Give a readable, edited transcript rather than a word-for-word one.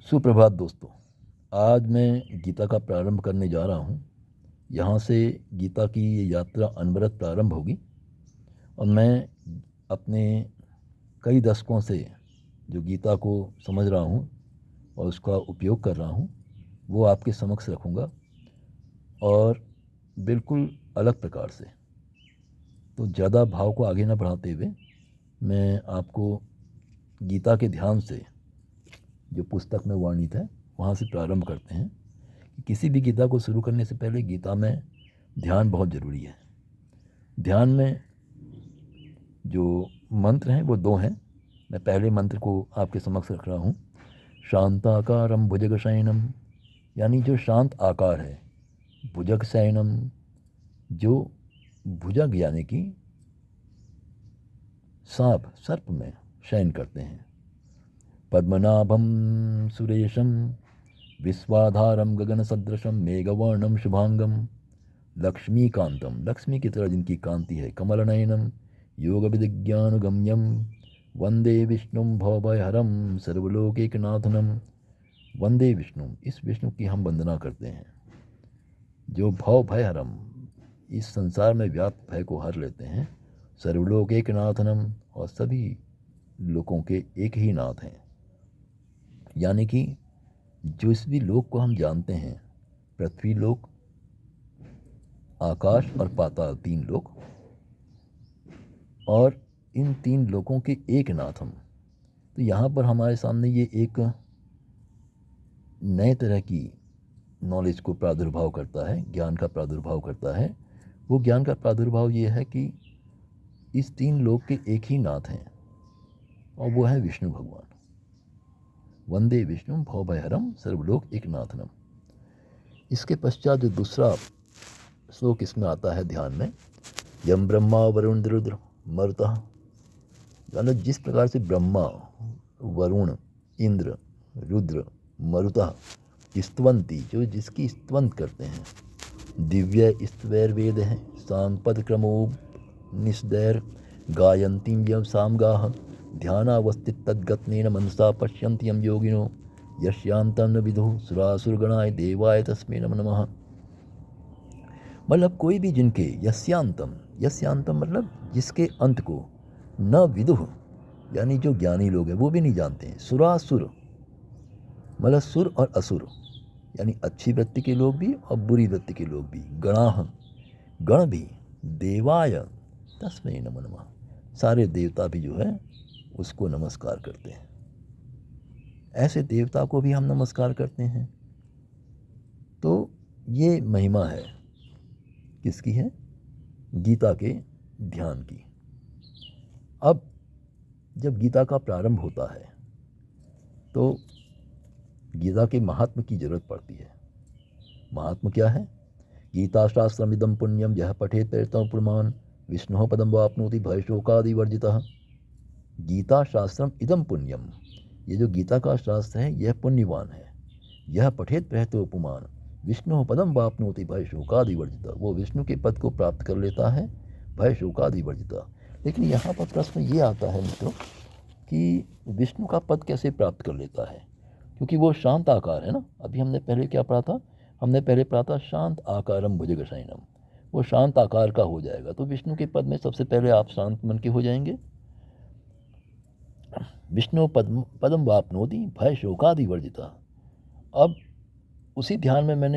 सुप्रभात दोस्तों। आज मैं गीता का प्रारंभ करने जा रहा हूँ। यहाँ से गीता की ये यात्रा अनवरत प्रारंभ होगी और मैं अपने कई दशकों से जो गीता को समझ रहा हूँ और उसका उपयोग कर रहा हूँ वो आपके समक्ष रखूँगा और बिल्कुल अलग प्रकार से। तो ज़्यादा भाव को आगे न बढ़ाते हुए मैं आपको गीता के ध्यान से जो पुस्तक में वर्णित है वहाँ से प्रारंभ करते हैं कि किसी भी गीता को शुरू करने से पहले गीता में ध्यान बहुत ज़रूरी है। ध्यान में जो मंत्र हैं वो दो हैं। मैं पहले मंत्र को आपके समक्ष रख रहा हूँ। शांताकारं भुजगशयनम, यानी जो शांत आकार है। भुजग शयनम, जो भुजग यानी कि सांप सर्प में शयन करते हैं। पद्मनाभम सुरेशम विश्वाधारम गगन सदृशम मेघवर्णम शुभांगम लक्ष्मीकांतम, लक्ष्मी की तरह जिनकी कांति है। कमलनयनम योग विदिज्ञानुगम्यम वंदे विष्णुम भवभयहरम सर्वलोकैकनाथनम। वंदे विष्णु, इस विष्णु की हम वंदना करते हैं जो भव भयहरम, इस संसार में व्याप्त भय को हर लेते हैं। सर्वलोकैकनाथनम, और सभी लोगों के एक ही नाथ हैं। यानी कि जिस भी लोक को हम जानते हैं, पृथ्वी लोक, आकाश और पाताल, तीन लोक, और इन तीन लोकों के एक नाथ हम। तो यहाँ पर हमारे सामने ये एक नए तरह की नॉलेज को प्रादुर्भाव करता है, ज्ञान का प्रादुर्भाव करता है। वो ज्ञान का प्रादुर्भाव ये है कि इस तीन लोक के एक ही नाथ हैं और वो है विष्णु भगवान। वंदे विष्णु भवभयहरम सर्वलोक एकनाथनम। इसके पश्चात जो दूसरा श्लोक इसमें आता है ध्यान में, यम ब्रह्मा वरुण रुद्र मरुतः, यानी जिस प्रकार से ब्रह्मा, वरुण, इंद्र, रुद्र, मरुतः स्तवंती, जो जिसकी स्तवंत करते हैं। दिव्य स्तवैर वेद है सांपद क्रमो निस्दैर गायंतीम यम सामगाह ध्यानावस्थित तद्गत्नेन मनसा पश्यन्ति यम योगिनो यस्यांतं न विदुः सुरासुरगणाय देवाय तस्मै नमो नमः। मतलब कोई भी जिनके यस्यांतम, यस्यांतम मतलब जिसके अंत को, न विदुः यानी जो ज्ञानी लोग हैं वो भी नहीं जानते हैं। सुरासुर मतलब सुर और असुर, यानी अच्छी वृत्ति के लोग भी और बुरी वृत्ति के लोग भी। गणाह, गण भी। देवाय तस्मै नमो नमः, सारे देवता भी जो है उसको नमस्कार करते हैं। ऐसे देवता को भी हम नमस्कार करते हैं। तो ये महिमा है किसकी है? गीता के ध्यान की। अब जब गीता का प्रारंभ होता है तो गीता के महात्म की जरूरत पड़ती है। महात्म क्या है? गीता शास्त्रमिदं पुण्यम यह पठेत प्रयतम पुमान विष्णु पदम वाप्नोति भयशोकादिवर्जितः। गीता शास्त्रम इदम पुण्यम, ये जो गीता का शास्त्र है यह पुण्यवान है। यह पठेत प्रयतो पुमान विष्णु पदम वाप्नोति भय शोकादिवर्जिता, वो विष्णु के पद को प्राप्त कर लेता है भय शोकादिवर्जिता। लेकिन यहाँ पर प्रश्न ये आता है मित्रों कि विष्णु का पद कैसे प्राप्त कर लेता है, क्योंकि वो शांत आकार है ना। अभी हमने पहले क्या पढ़ा था? हमने पहले पढ़ा था शांत आकारम भुजगशयनम, वो शांत आकार का हो जाएगा। तो विष्णु के पद में सबसे पहले आप शांत मन के हो जाएंगे। विष्णु पदम वाप्नोति भय शोकादिवर्जिता। अब उसी ध्यान में मैंने